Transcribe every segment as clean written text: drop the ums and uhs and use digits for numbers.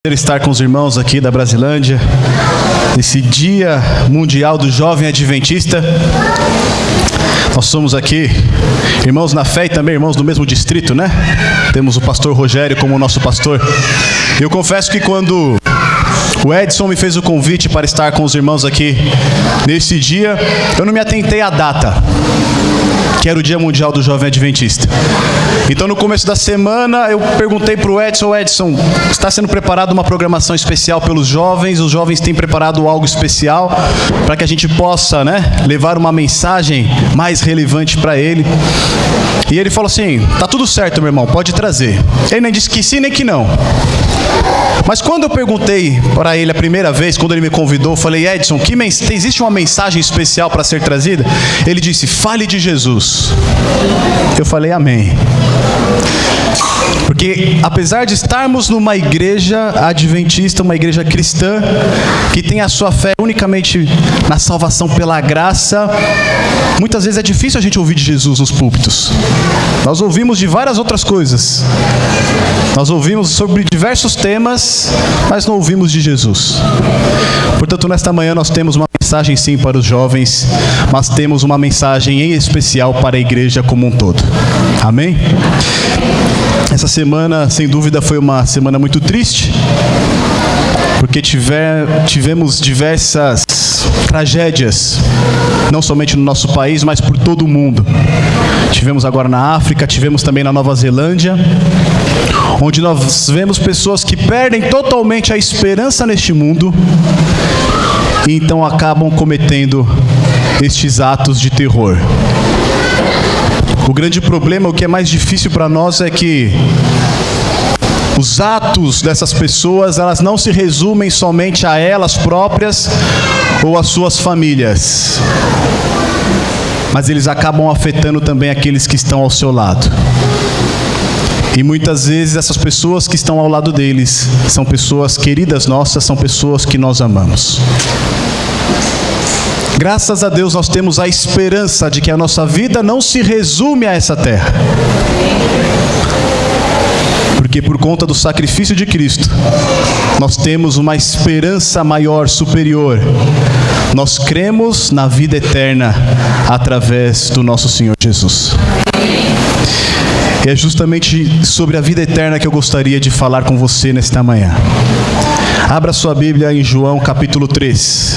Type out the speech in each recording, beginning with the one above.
Estar com os irmãos aqui da Brasilândia, nesse Dia Mundial do Jovem Adventista. Nós somos aqui irmãos na fé e também irmãos do mesmo distrito, né? Temos o pastor Rogério como nosso pastor. Eu confesso que quando o Edson me fez o convite para estar com os irmãos aqui nesse dia, eu não me atentei à data, que era o Dia Mundial do Jovem Adventista. Então, no começo da semana, eu perguntei para o Edson: Edson, está sendo preparada uma programação especial pelos jovens? Os jovens têm preparado algo especial para que a gente possa, levar uma mensagem mais relevante para ele. E ele falou assim: tá tudo certo, meu irmão, pode trazer. Ele nem disse que sim, nem que não. Mas quando eu perguntei para ele a primeira vez, quando ele me convidou, eu falei: Edson, existe uma mensagem especial para ser trazida? Ele disse: fale de Jesus. Eu falei: amém. Porque apesar de estarmos numa igreja adventista, uma igreja cristã, que tem a sua fé unicamente na salvação pela graça, muitas vezes é difícil a gente ouvir de Jesus nos púlpitos. Nós ouvimos de várias outras coisas. Nós ouvimos sobre diversos temas, mas não ouvimos de Jesus. Portanto, nesta manhã nós temos uma mensagem sim para os jovens, mas temos uma mensagem em especial para a igreja como um todo. Amém? Essa semana, sem dúvida, foi uma semana muito triste, porque tivemos diversas tragédias, não somente no nosso país, mas por todo o mundo. Tivemos agora na África, tivemos também na Nova Zelândia, onde nós vemos pessoas que perdem totalmente a esperança neste mundo e então acabam cometendo estes atos de terror. O grande problema, o que é mais difícil para nós é que os atos dessas pessoas, elas não se resumem somente a elas próprias ou às suas famílias, mas eles acabam afetando também aqueles que estão ao seu lado. E muitas vezes essas pessoas que estão ao lado deles são pessoas queridas nossas, são pessoas que nós amamos. Graças a Deus nós temos a esperança de que a nossa vida não se resume a essa terra. Porque por conta do sacrifício de Cristo, nós temos uma esperança maior, superior. Nós cremos na vida eterna através do nosso Senhor Jesus. E é justamente sobre a vida eterna que eu gostaria de falar com você nesta manhã. Abra sua Bíblia em João capítulo 3.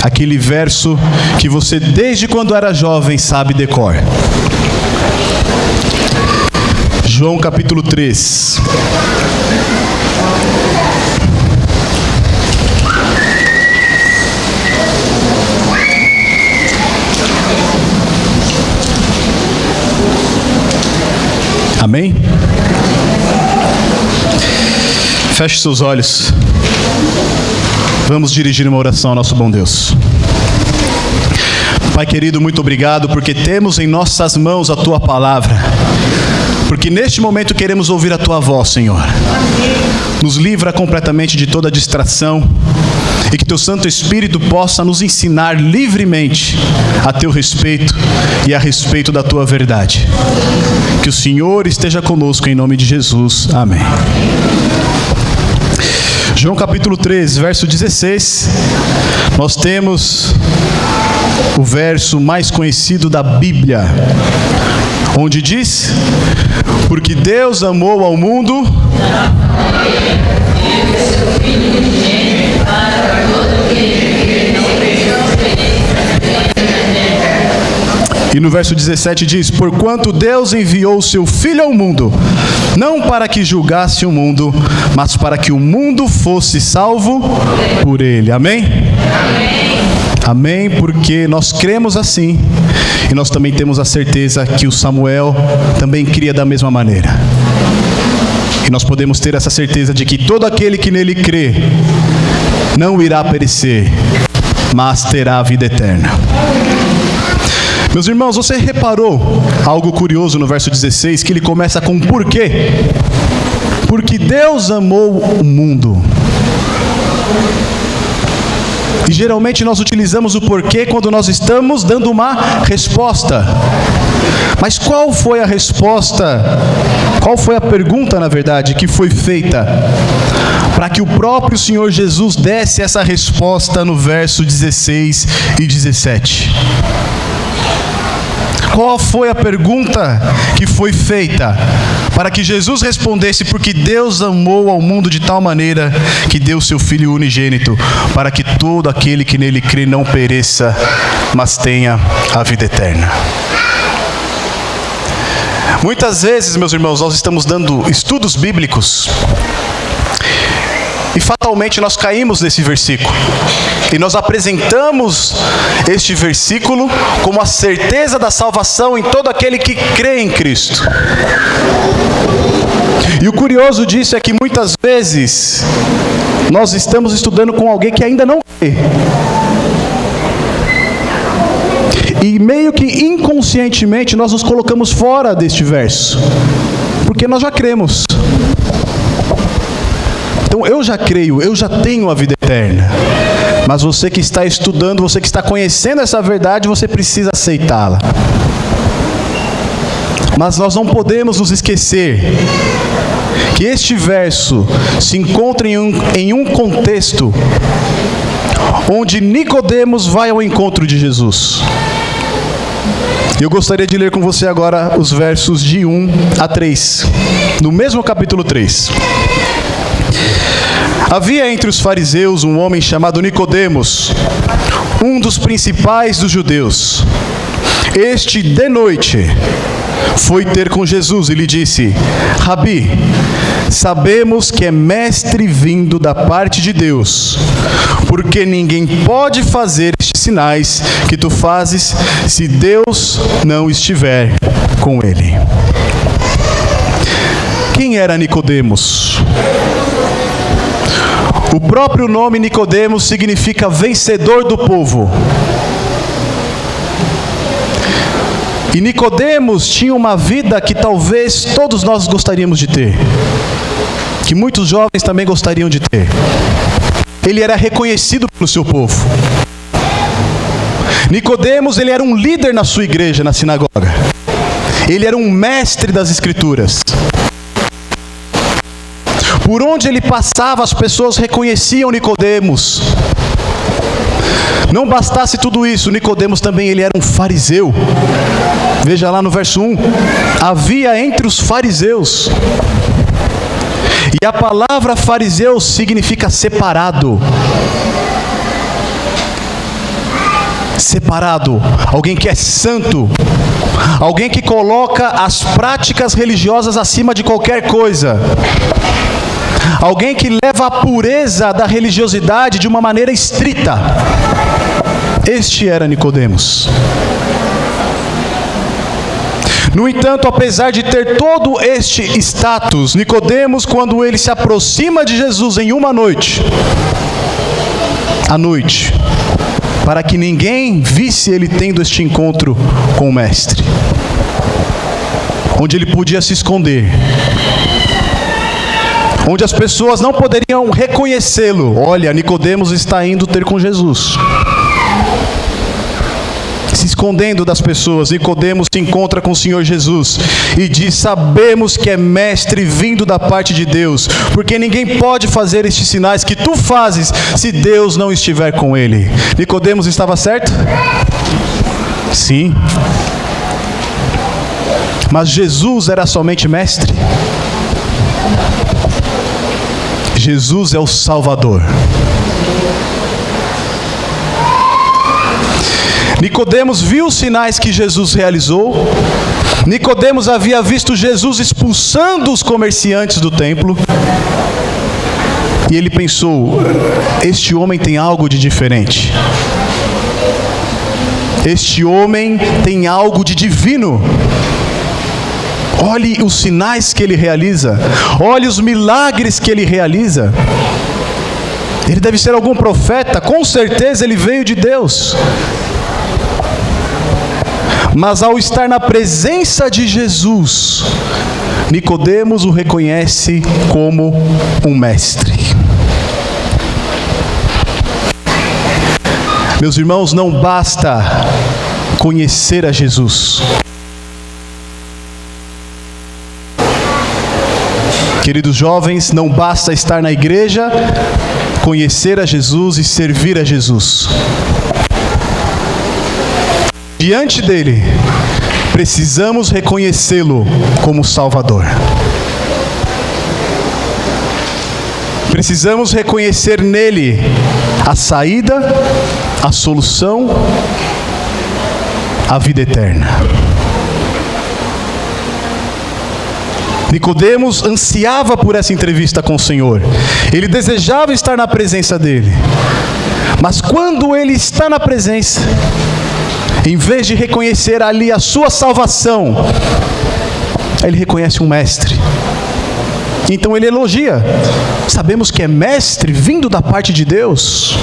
Aquele verso que você desde quando era jovem sabe de cor. João capítulo 3. Amém? Feche seus olhos. Vamos dirigir uma oração ao nosso bom Deus. Pai querido, muito obrigado porque temos em nossas mãos a Tua palavra. Porque neste momento queremos ouvir a Tua voz, Senhor. Nos livra completamente de toda distração e que Teu Santo Espírito possa nos ensinar livremente a Teu respeito e a respeito da Tua verdade. Que o Senhor esteja conosco em nome de Jesus. Amém. João capítulo 3, verso 16, nós temos o verso mais conhecido da Bíblia, onde diz: porque Deus amou ao mundo, e no verso 17 diz: porquanto Deus enviou o seu Filho ao mundo, não para que julgasse o mundo, mas para que o mundo fosse salvo por ele. Amém? Amém. Amém, porque nós cremos assim, e nós também temos a certeza que o Samuel também cria da mesma maneira. E nós podemos ter essa certeza de que todo aquele que nele crê não irá perecer, mas terá a vida eterna. Meus irmãos, você reparou algo curioso no verso 16, que ele começa com porquê? Porque Deus amou o mundo. E geralmente nós utilizamos o porquê quando nós estamos dando uma resposta. Mas qual foi a resposta? Qual foi a pergunta, na verdade, que foi feita? para que o próprio Senhor Jesus desse essa resposta no verso 16 e 17. Qual foi a pergunta que foi feita para que Jesus respondesse? Porque Deus amou ao mundo de tal maneira que deu seu Filho unigênito, para que todo aquele que nele crê não pereça, mas tenha a vida eterna. Muitas vezes, meus irmãos, nós estamos dando estudos bíblicos e fatalmente nós caímos nesse versículo. E nós apresentamos este versículo como a certeza da salvação em todo aquele que crê em Cristo. E o curioso disso é que muitas vezes nós estamos estudando com alguém que ainda não crê. E meio que inconscientemente nós nos colocamos fora deste verso, porque nós já cremos. Então eu já creio, eu já tenho a vida eterna. Mas você que está estudando, você que está conhecendo essa verdade, você precisa aceitá-la. Mas nós não podemos nos esquecer que este verso se encontra em um contexto onde Nicodemos vai ao encontro de Jesus. Eu gostaria de ler com você agora os versos de 1 a 3, no mesmo capítulo 3. Havia entre os fariseus um homem chamado Nicodemos, um dos principais dos judeus. Este, de noite, foi ter com Jesus e lhe disse: Rabi, sabemos que é mestre vindo da parte de Deus, porque ninguém pode fazer estes sinais que tu fazes se Deus não estiver com ele. Quem era Nicodemos? O próprio nome Nicodemos significa vencedor do povo. E Nicodemos tinha uma vida que talvez todos nós gostaríamos de ter, que muitos jovens também gostariam de ter. Ele era reconhecido pelo seu povo. Nicodemos, ele era um líder na sua igreja, na sinagoga. Ele era um mestre das Escrituras. Por onde ele passava, as pessoas reconheciam Nicodemos. Não bastasse tudo isso, Nicodemos também ele era um fariseu. Veja lá no verso 1. Havia entre os fariseus. E a palavra fariseu significa separado. Separado, alguém que é santo, alguém que coloca as práticas religiosas acima de qualquer coisa, alguém que leva a pureza da religiosidade de uma maneira estrita. Este era Nicodemos. No entanto, apesar de ter todo este status, Nicodemos, quando ele se aproxima de Jesus em uma noite, à noite, para que ninguém visse ele tendo este encontro com o mestre, onde ele podia se esconder, onde as pessoas não poderiam reconhecê-lo. Olha, Nicodemos está indo ter com Jesus. Se escondendo das pessoas, Nicodemos se encontra com o Senhor Jesus e diz: sabemos que é mestre vindo da parte de Deus, porque ninguém pode fazer estes sinais que tu fazes se Deus não estiver com ele. Nicodemos estava certo? Sim. Mas Jesus era somente mestre? Jesus é o Salvador. Nicodemos viu os sinais que Jesus realizou. Nicodemos havia visto Jesus expulsando os comerciantes do templo. E ele pensou: este homem tem algo de diferente. Este homem tem algo de divino. Olhe os sinais que ele realiza. Olhe os milagres que ele realiza. Ele deve ser algum profeta. Com certeza ele veio de Deus. Mas ao estar na presença de Jesus, Nicodemos o reconhece como um mestre. Meus irmãos, não basta conhecer a Jesus. Queridos jovens, não basta estar na igreja, conhecer a Jesus e servir a Jesus. Diante dele, precisamos reconhecê-lo como Salvador. Precisamos reconhecer nele a saída, a solução, a vida eterna. Nicodemos ansiava por essa entrevista com o Senhor. Ele desejava estar na presença dele. Mas quando ele está na presença, em vez de reconhecer ali a sua salvação, ele reconhece um mestre. Então ele elogia. Sabemos que é mestre vindo da parte de Deus,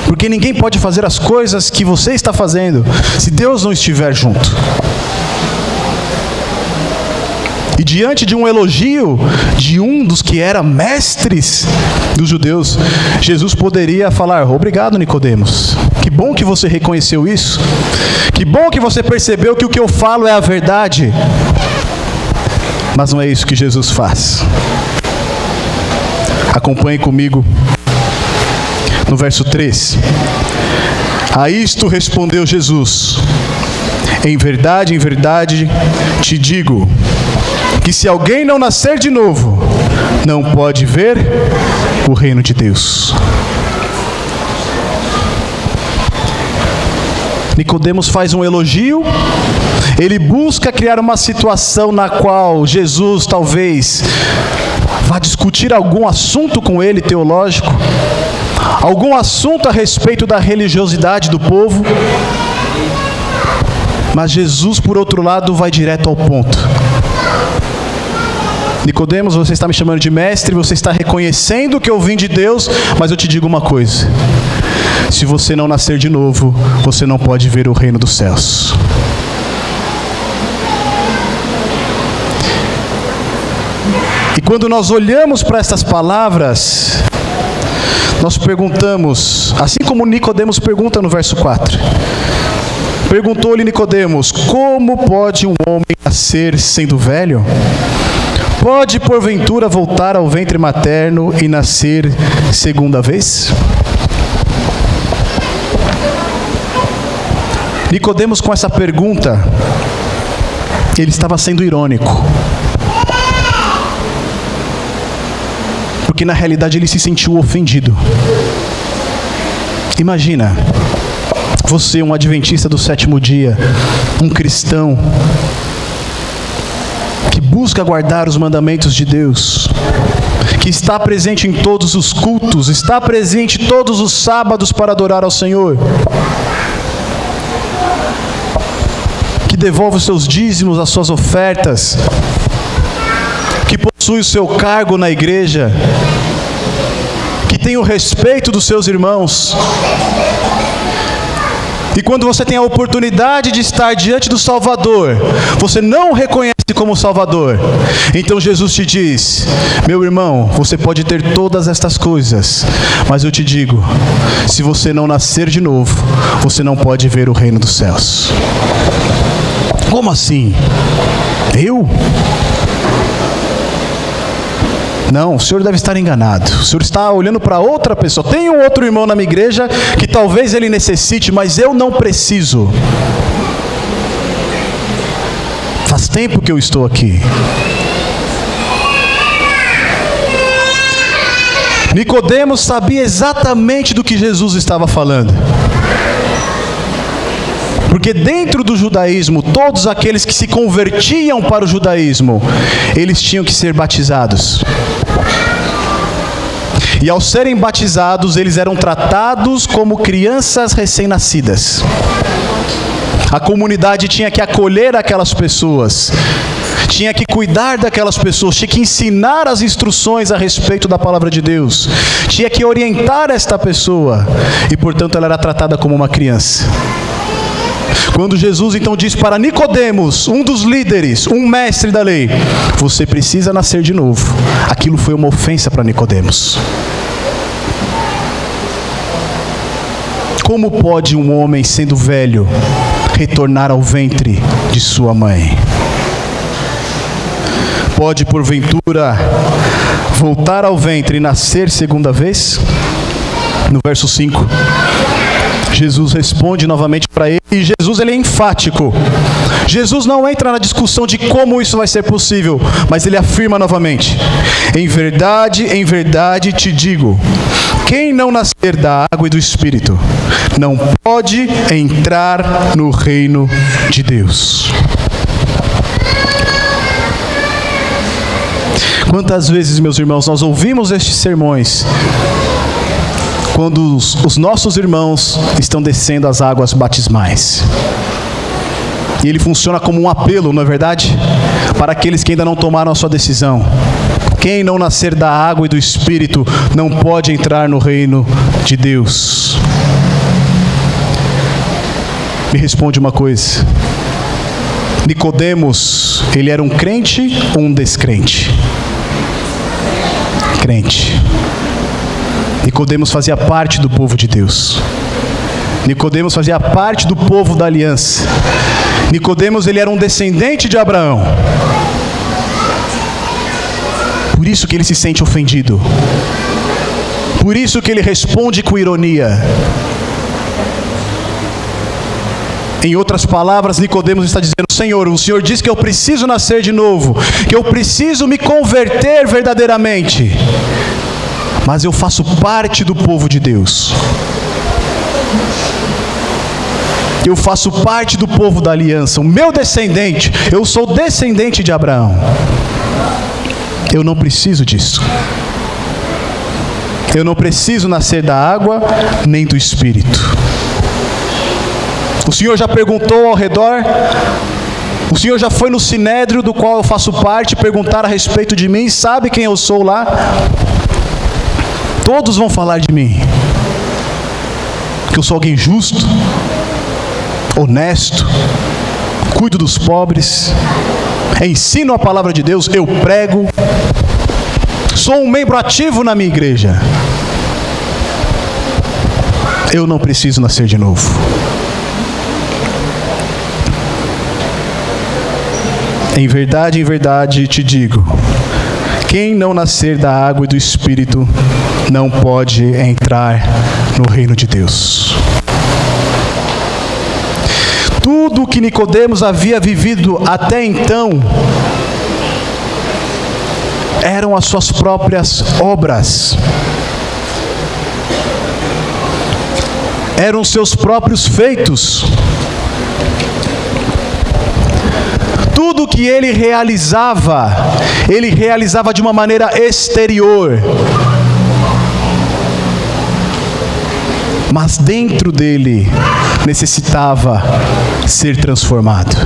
porque ninguém pode fazer as coisas que você está fazendo se Deus não estiver junto. E diante de um elogio de um dos que era mestres dos judeus, Jesus poderia falar: obrigado, Nicodemos, que bom que você reconheceu isso, que bom que você percebeu que o que eu falo é a verdade. Mas não é isso que Jesus faz. Acompanhe comigo no verso 3. A isto respondeu Jesus: em verdade, te digo, que se alguém não nascer de novo, não pode ver o reino de Deus. Nicodemos faz um elogio, ele busca criar uma situação na qual Jesus talvez vá discutir algum assunto com ele teológico, algum assunto a respeito da religiosidade do povo, mas Jesus, por outro lado, vai direto ao ponto. Nicodemos, você está me chamando de mestre, você está reconhecendo que eu vim de Deus, mas eu te digo uma coisa: se você não nascer de novo, você não pode ver o reino dos céus. E quando nós olhamos para essas palavras, nós perguntamos, assim como Nicodemos pergunta no verso 4. Perguntou-lhe Nicodemos: como pode um homem nascer sendo velho? Pode porventura voltar ao ventre materno e nascer segunda vez? Nicodemos, com essa pergunta, ele estava sendo irônico, porque na realidade ele se sentiu ofendido. Imagina, você, um adventista do sétimo dia, um cristão, que busca guardar os mandamentos de Deus, que está presente em todos os cultos, está presente todos os sábados para adorar ao Senhor, que devolve os seus dízimos, as suas ofertas, que possui o seu cargo na igreja, que tem o respeito dos seus irmãos. E quando você tem a oportunidade de estar diante do Salvador, você não o reconhece como Salvador. Então Jesus te diz: meu irmão, você pode ter todas estas coisas, mas eu te digo, se você não nascer de novo, você não pode ver o reino dos céus. Como assim? Eu? Não, o senhor deve estar enganado. O senhor está olhando para outra pessoa. Tem um outro irmão na minha igreja que talvez ele necessite, mas eu não preciso. Faz tempo que eu estou aqui. Nicodemos sabia exatamente do que Jesus estava falando. Porque dentro do judaísmo, todos aqueles que se convertiam para o judaísmo, eles tinham que ser batizados. E ao serem batizados, eles eram tratados como crianças recém-nascidas. A comunidade tinha que acolher aquelas pessoas, tinha que cuidar daquelas pessoas, tinha que ensinar as instruções a respeito da palavra de Deus, tinha que orientar esta pessoa, e portanto ela era tratada como uma criança. Quando Jesus então diz para Nicodemos, um dos líderes, um mestre da lei: você precisa nascer de novo, aquilo foi uma ofensa para Nicodemos. Como pode um homem, sendo velho, retornar ao ventre de sua mãe? pode porventura voltar ao ventre e nascer segunda vez? No verso 5, Jesus responde novamente para ele, e Jesus ele é enfático. Jesus não entra na discussão de como isso vai ser possível, mas ele afirma novamente: em verdade te digo, quem não nascer da água e do Espírito, não pode entrar no reino de Deus. Quantas vezes, meus irmãos, nós ouvimos estes sermões quando os nossos irmãos estão descendo as águas batismais. E ele funciona como um apelo, não é verdade? Para aqueles que ainda não tomaram a sua decisão. Quem não nascer da água e do Espírito não pode entrar no reino de Deus. Me responde uma coisa. Nicodemos, ele era um crente ou um descrente? Crente. Nicodemos fazia parte do povo de Deus. Nicodemos fazia parte do povo da aliança. Nicodemos, ele era um descendente de Abraão. Por isso que ele se sente ofendido. Por isso que ele responde com ironia. Em outras palavras, Nicodemos está dizendo: Senhor, o Senhor diz que eu preciso nascer de novo, que eu preciso me converter verdadeiramente. Mas eu faço parte do povo de Deus. Eu faço parte do povo da aliança. O meu descendente, eu sou descendente de Abraão. Eu não preciso disso. Eu não preciso nascer da água nem do Espírito. O Senhor já perguntou ao redor? O Senhor já foi no sinédrio do qual eu faço parte perguntar a respeito de mim? Sabe quem eu sou lá? Todos vão falar de mim. Que eu sou alguém justo, honesto, cuido dos pobres, ensino a palavra de Deus, eu prego, sou um membro ativo na minha igreja. Eu não preciso nascer de novo. Em verdade te digo, quem não nascer da água e do Espírito não pode entrar no reino de Deus. Tudo o que Nicodemos havia vivido até então eram as suas próprias obras. Eram seus próprios feitos. Tudo que ele realizava de uma maneira exterior. Mas dentro dele necessitava ser transformado,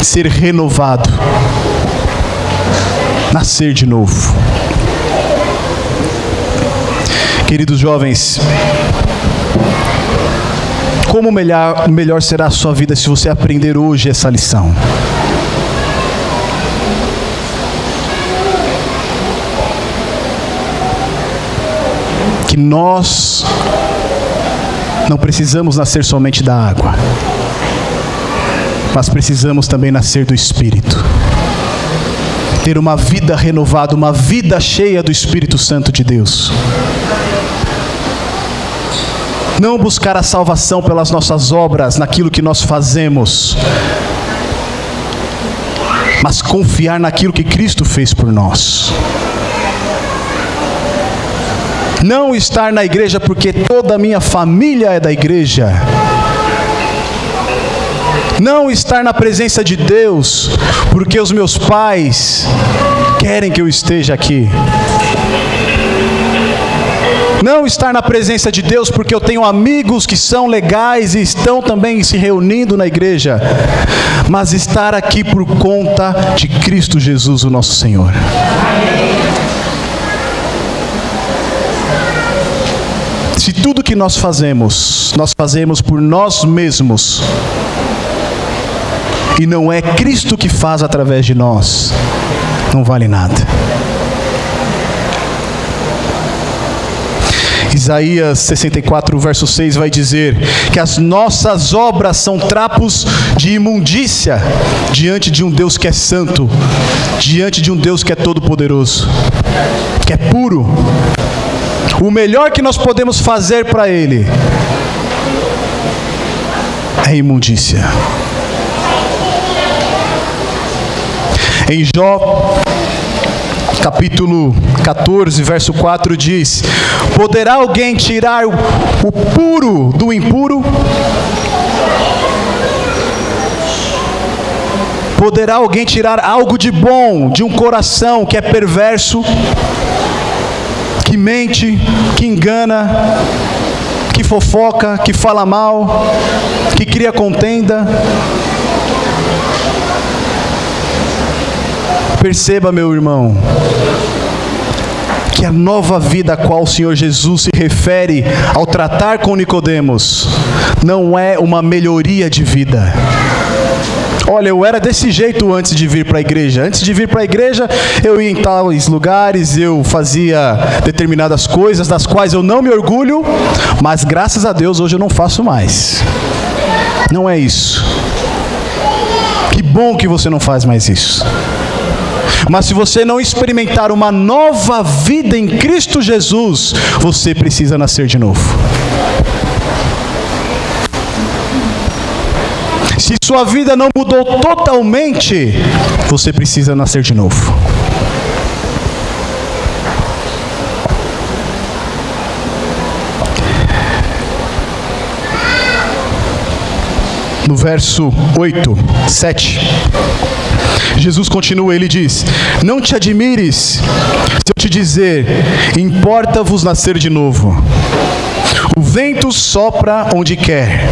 ser renovado, nascer de novo. Queridos jovens, como melhor será a sua vida se você aprender hoje essa lição? Que nós não precisamos nascer somente da água, mas precisamos também nascer do Espírito. Ter uma vida renovada, uma vida cheia do Espírito Santo de Deus. Não buscar a salvação pelas nossas obras, naquilo que nós fazemos, mas confiar naquilo que Cristo fez por nós. Não estar na igreja porque toda a minha família é da igreja. Não estar na presença de Deus porque os meus pais querem que eu esteja aqui. Não estar na presença de Deus porque eu tenho amigos que são legais e estão também se reunindo na igreja, mas estar aqui por conta de Cristo Jesus, o nosso Senhor. Se tudo que nós fazemos por nós mesmos, e não é Cristo que faz através de nós, não vale nada. Isaías 64, verso 6 vai dizer que as nossas obras são trapos de imundícia diante de um Deus que é santo, diante de um Deus que é todo-poderoso, que é puro. O melhor que nós podemos fazer para Ele é imundícia. Em Jó, capítulo 14, verso 4 diz: poderá alguém tirar o puro do impuro? Poderá alguém tirar algo de bom de um coração que é perverso, que mente, que engana, que fofoca, que fala mal, que cria contenda? Perceba, meu irmão, que a nova vida a qual o Senhor Jesus se refere ao tratar com Nicodemos não é uma melhoria de vida. Olha, eu era desse jeito antes de vir para a igreja. Antes de vir para a igreja, eu ia em tais lugares, eu fazia determinadas coisas das quais eu não me orgulho, mas graças a Deus hoje eu não faço mais. Não é isso. Que bom que você não faz mais isso. Mas se você não experimentar uma nova vida em Cristo Jesus, você precisa nascer de novo. Se sua vida não mudou totalmente, você precisa nascer de novo. No verso 8, 7, Jesus continua, ele diz: não te admires se eu te dizer, importa-vos nascer de novo. O vento sopra onde quer.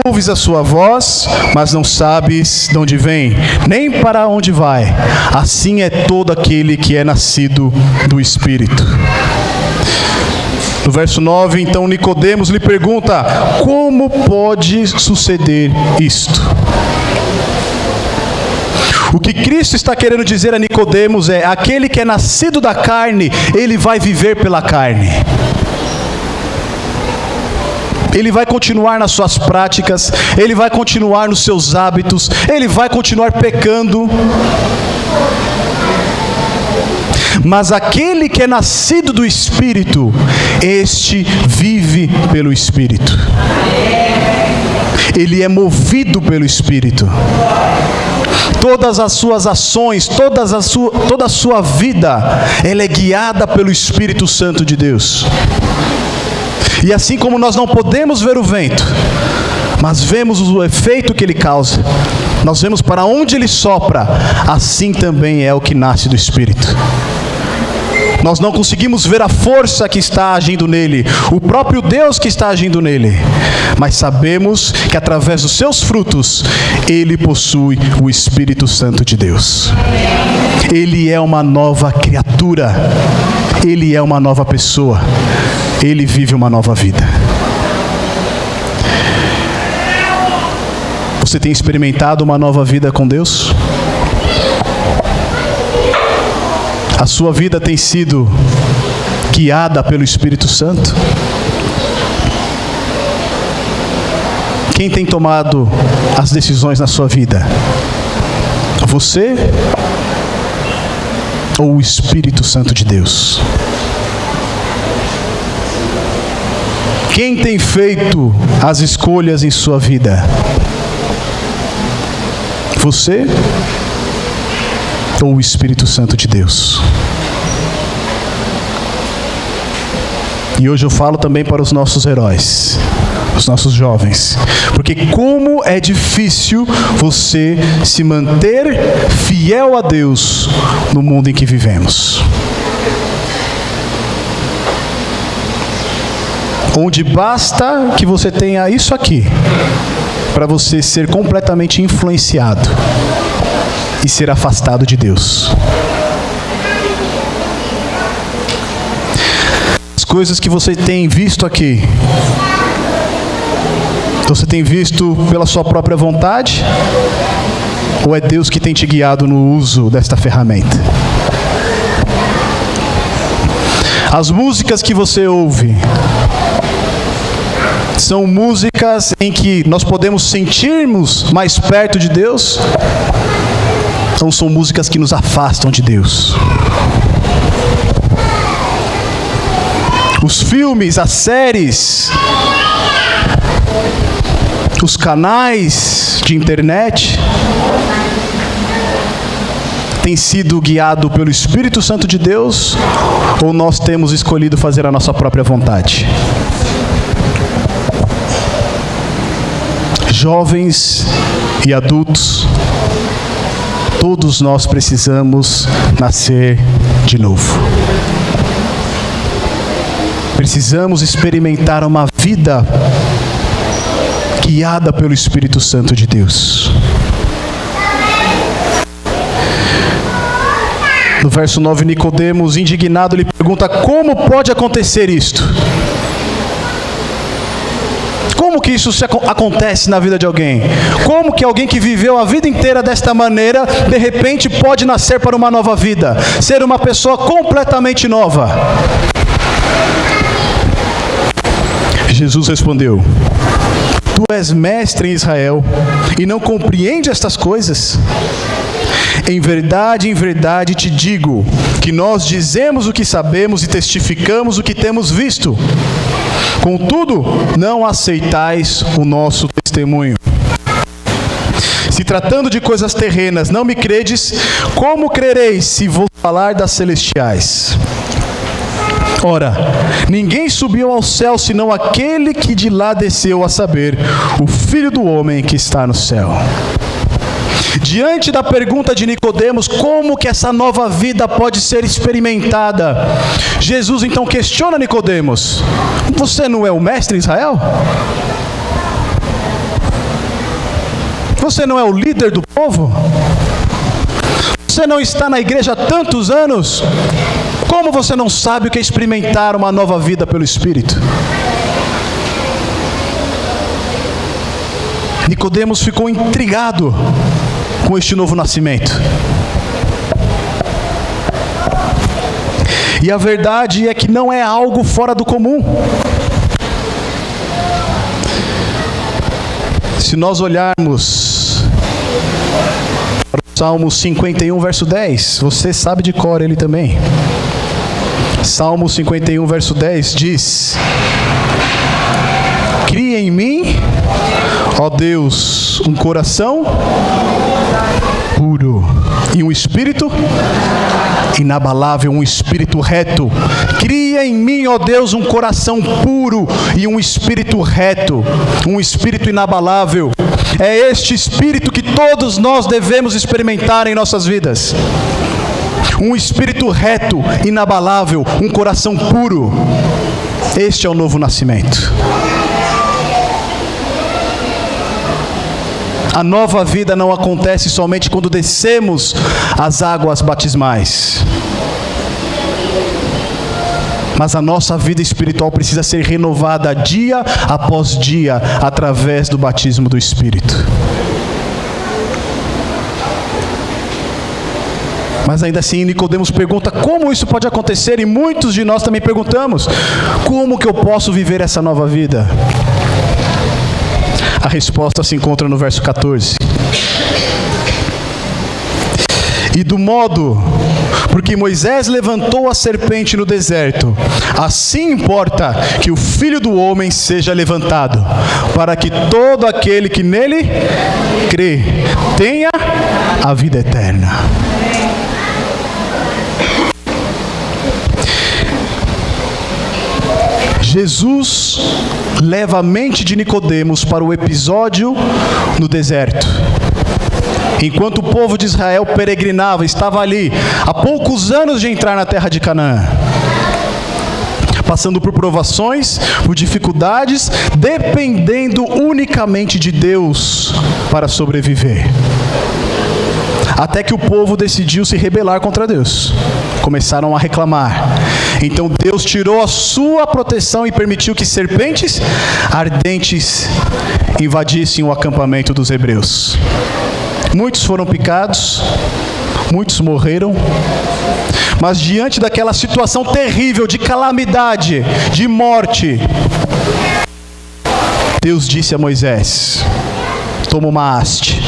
Ouves a sua voz, mas não sabes de onde vem, nem para onde vai. Assim é todo aquele que é nascido do Espírito. No verso 9, então Nicodemos lhe pergunta: como pode suceder isto? O que Cristo está querendo dizer a Nicodemos é: aquele que é nascido da carne, ele vai viver pela carne. Ele vai continuar nas suas práticas, ele vai continuar nos seus hábitos, ele vai continuar pecando. Mas aquele que é nascido do Espírito, este vive pelo Espírito. Ele é movido pelo Espírito. Todas as suas ações, toda a sua vida, ela é guiada pelo Espírito Santo de Deus. E assim como nós não podemos ver o vento, mas vemos o efeito que ele causa, nós vemos para onde ele sopra, assim também é o que nasce do Espírito. Nós não conseguimos ver a força que está agindo nele, o próprio Deus que está agindo nele, mas sabemos que através dos seus frutos, ele possui o Espírito Santo de Deus. Ele é uma nova criatura, ele é uma nova pessoa, ele vive uma nova vida. Você tem experimentado uma nova vida com Deus? A sua vida tem sido guiada pelo Espírito Santo? Quem tem tomado as decisões na sua vida? Você ou o Espírito Santo de Deus? Quem tem feito as escolhas em sua vida? Você ou o Espírito Santo de Deus? E hoje eu falo também para os nossos heróis, os nossos jovens, porque como é difícil você se manter fiel a Deus no mundo em que vivemos, onde basta que você tenha isso aqui para você ser completamente influenciado e ser afastado de Deus. As coisas que você tem visto aqui, você tem visto pela sua própria vontade? Ou é Deus que tem te guiado no uso desta ferramenta? As músicas que você ouve são músicas em que nós podemos sentirmos mais perto de Deus? Ou são músicas que nos afastam de Deus? Os filmes, as séries, os canais de internet têm sido guiados pelo Espírito Santo de Deus, ou nós temos escolhido fazer a nossa própria vontade? Jovens e adultos, todos nós precisamos nascer de novo. Precisamos experimentar uma vida guiada pelo Espírito Santo de Deus. No verso 9, Nicodemos, indignado, lhe pergunta: como pode acontecer isto? Como que isso acontece na vida de alguém? Como que alguém que viveu a vida inteira desta maneira, de repente pode nascer para uma nova vida? Ser uma pessoa completamente nova? Jesus respondeu: tu és mestre em Israel e não compreende estas coisas? Em verdade te digo que nós dizemos o que sabemos e testificamos o que temos visto. Contudo, não aceitais o nosso testemunho. Se tratando de coisas terrenas não me credes, como crereis se vou falar das celestiais? Ora, ninguém subiu ao céu senão aquele que de lá desceu, a saber, o Filho do Homem que está no céu. Diante da pergunta de Nicodemos, como que essa nova vida pode ser experimentada, Jesus então questiona Nicodemos: você não é o mestre em Israel? Você não é o líder do povo? Você não está na igreja há tantos anos? Como você não sabe o que é experimentar uma nova vida pelo Espírito? Nicodemos ficou intrigado com este novo nascimento. E a verdade é que não é algo fora do comum. Se nós olharmos para o Salmo 51, verso 10, você sabe de cor ele também. Salmo 51, verso 10 diz: cria em mim, ó Deus, um coração puro e um espírito inabalável, um espírito reto. Cria em mim, ó Deus, um coração puro e um espírito reto, um espírito inabalável. É este espírito que todos nós devemos experimentar em nossas vidas. Um espírito reto, inabalável, um coração puro. Este é o novo nascimento. A nova vida não acontece somente quando descemos as águas batismais. Mas a nossa vida espiritual precisa ser renovada dia após dia, através do batismo do Espírito. Mas ainda assim, Nicodemos pergunta como isso pode acontecer, e muitos de nós também perguntamos: como que eu posso viver essa nova vida? A resposta se encontra no verso 14. E do modo, porque Moisés levantou a serpente no deserto, assim importa que o Filho do Homem seja levantado, para que todo aquele que nele crê tenha a vida eterna. Jesus leva a mente de Nicodemos para o episódio no deserto. Enquanto o povo de Israel peregrinava, estava ali, há poucos anos de entrar na terra de Canaã, passando por provações, por dificuldades, dependendo unicamente de Deus para sobreviver. Até que o povo decidiu se rebelar contra Deus. Começaram a reclamar. Então Deus tirou a sua proteção e permitiu que serpentes ardentes invadissem o acampamento dos hebreus. Muitos foram picados, muitos morreram, Mas diante daquela situação terrível de calamidade, de morte, Deus disse a Moisés: toma uma haste,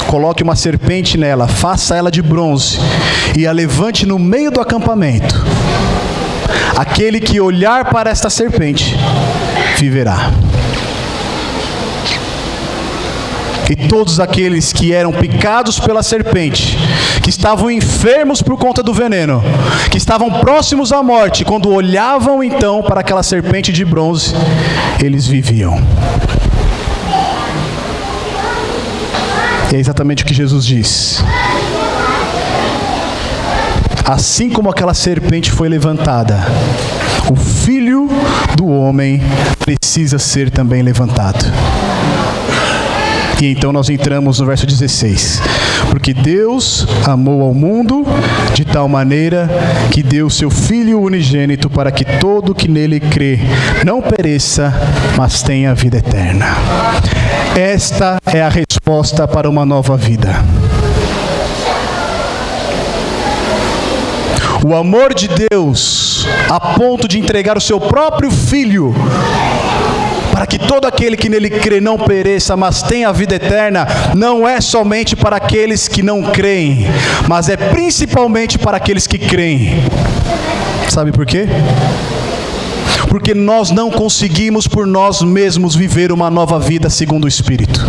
coloque uma serpente nela, faça ela de bronze e a levante no meio do acampamento. Aquele que olhar para esta serpente viverá. E todos aqueles que eram picados pela serpente, que estavam enfermos por conta do veneno, que estavam próximos à morte, quando olhavam então para aquela serpente de bronze, eles viviam. E é exatamente o que Jesus diz. Assim como aquela serpente foi levantada, o Filho do Homem precisa ser também levantado. E então nós entramos no verso 16. Porque Deus amou ao mundo de tal maneira que deu seu Filho unigênito para que todo que nele crê não pereça, mas tenha vida eterna. Esta é a resposta para uma nova vida. O amor de Deus a ponto de entregar o seu próprio Filho para que todo aquele que nele crê não pereça, mas tenha a vida eterna, não é somente para aqueles que não creem, mas é principalmente para aqueles que creem. Sabe por quê? Porque nós não conseguimos por nós mesmos viver uma nova vida segundo o Espírito.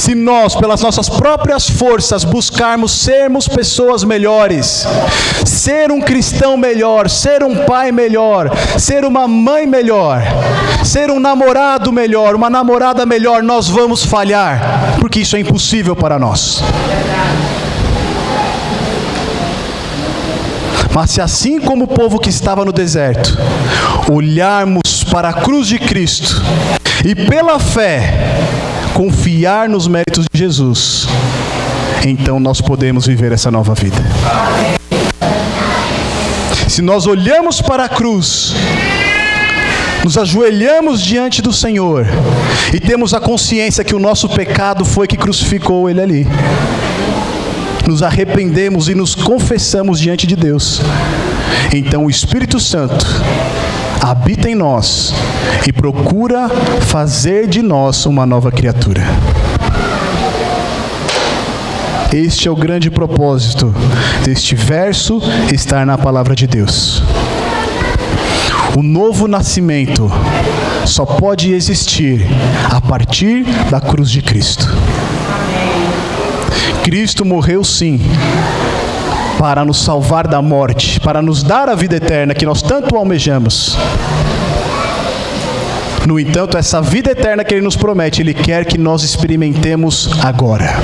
Se nós, pelas nossas próprias forças, buscarmos sermos pessoas melhores, ser um cristão melhor, ser um pai melhor, ser uma mãe melhor, ser um namorado melhor, uma namorada melhor, nós vamos falhar, porque isso é impossível para nós. Mas se assim como o povo que estava no deserto, olharmos para a cruz de Cristo e pela fé confiar nos méritos de Jesus, então nós podemos viver essa nova vida. Se nós olhamos para a cruz, nos ajoelhamos diante do Senhor e temos a consciência que o nosso pecado foi que crucificou Ele ali, nos arrependemos e nos confessamos diante de Deus, então o Espírito Santo habita em nós e procura fazer de nós uma nova criatura. Este é o grande propósito deste verso estar na palavra de Deus. O novo nascimento só pode existir a partir da cruz de Cristo. Cristo morreu sim, para nos salvar da morte, para nos dar a vida eterna que nós tanto almejamos. No entanto, essa vida eterna que Ele nos promete, Ele quer que nós experimentemos agora.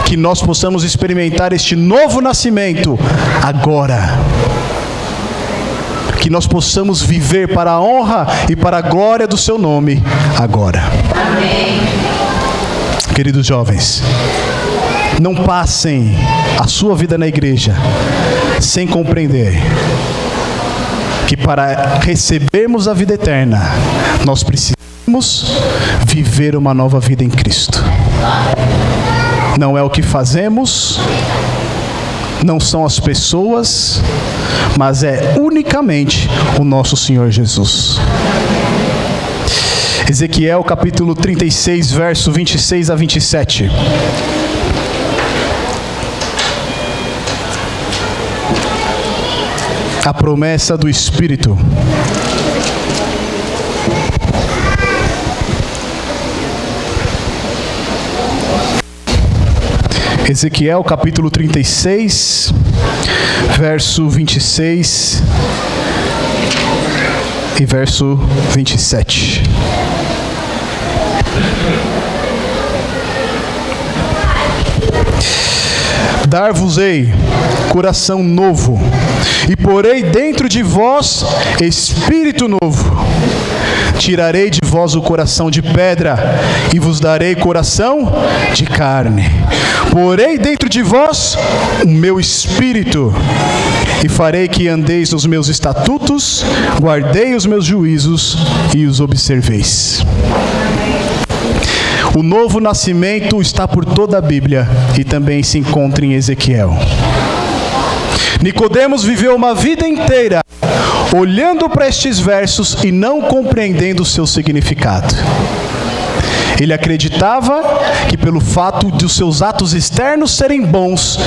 Que nós possamos experimentar este novo nascimento agora. Que nós possamos viver para a honra e para a glória do Seu nome agora. Amém. Queridos jovens, não passem a sua vida na igreja sem compreender que para recebermos a vida eterna, nós precisamos viver uma nova vida em Cristo. Não é o que fazemos, não são as pessoas, mas é unicamente o nosso Senhor Jesus. Ezequiel capítulo 36, verso 26 a 27. A promessa do Espírito. Ezequiel capítulo 36, verso 26 e verso 27. Dar-vos-ei coração novo, e porei dentro de vós espírito novo. Tirarei de vós o coração de pedra, e vos darei coração de carne. Porei dentro de vós o meu espírito, e farei que andeis nos meus estatutos, guardei os meus juízos e os observeis. O novo nascimento está por toda a Bíblia e também se encontra em Ezequiel. Nicodemos viveu uma vida inteira olhando para estes versos e não compreendendo o seu significado. Ele acreditava que pelo fato de os seus atos externos serem bons,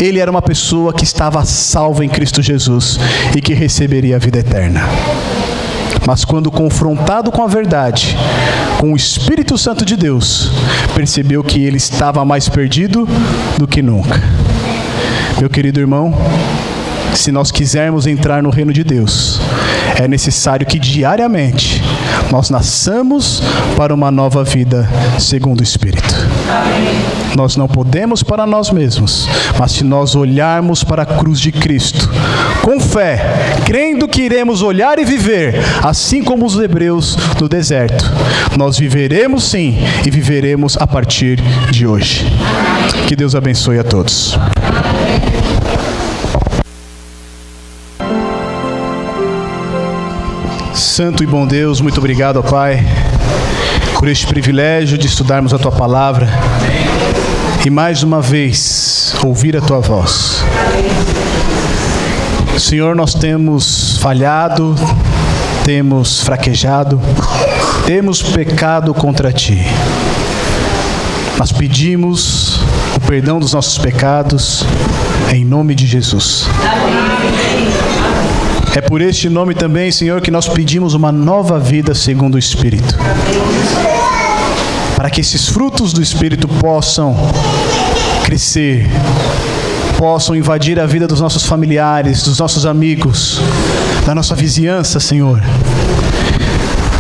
ele era uma pessoa que estava salva em Cristo Jesus e que receberia a vida eterna. Mas quando confrontado com a verdade, com o Espírito Santo de Deus, percebeu que ele estava mais perdido do que nunca. Meu querido irmão, se nós quisermos entrar no reino de Deus, é necessário que diariamente nós nasçamos para uma nova vida segundo o Espírito. Nós não podemos para nós mesmos, mas se nós olharmos para a cruz de Cristo, com fé, crendo que iremos olhar e viver, assim como os hebreus no deserto, nós viveremos sim, e viveremos a partir de hoje. Que Deus abençoe a todos. Santo e bom Deus, muito obrigado, ó Pai, por este privilégio de estudarmos a Tua Palavra e mais uma vez ouvir a Tua voz. Senhor, nós temos falhado, temos fraquejado, temos pecado contra Ti. Nós pedimos o perdão dos nossos pecados em nome de Jesus. É por este nome também, Senhor, que nós pedimos uma nova vida segundo o Espírito. Para que esses frutos do Espírito possam crescer, possam invadir a vida dos nossos familiares, dos nossos amigos, da nossa vizinhança, Senhor.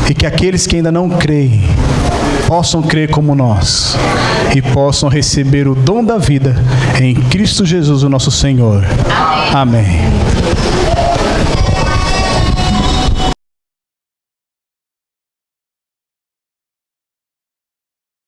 E que aqueles que ainda não creem, possam crer como nós e possam receber o dom da vida em Cristo Jesus, o nosso Senhor. Amém.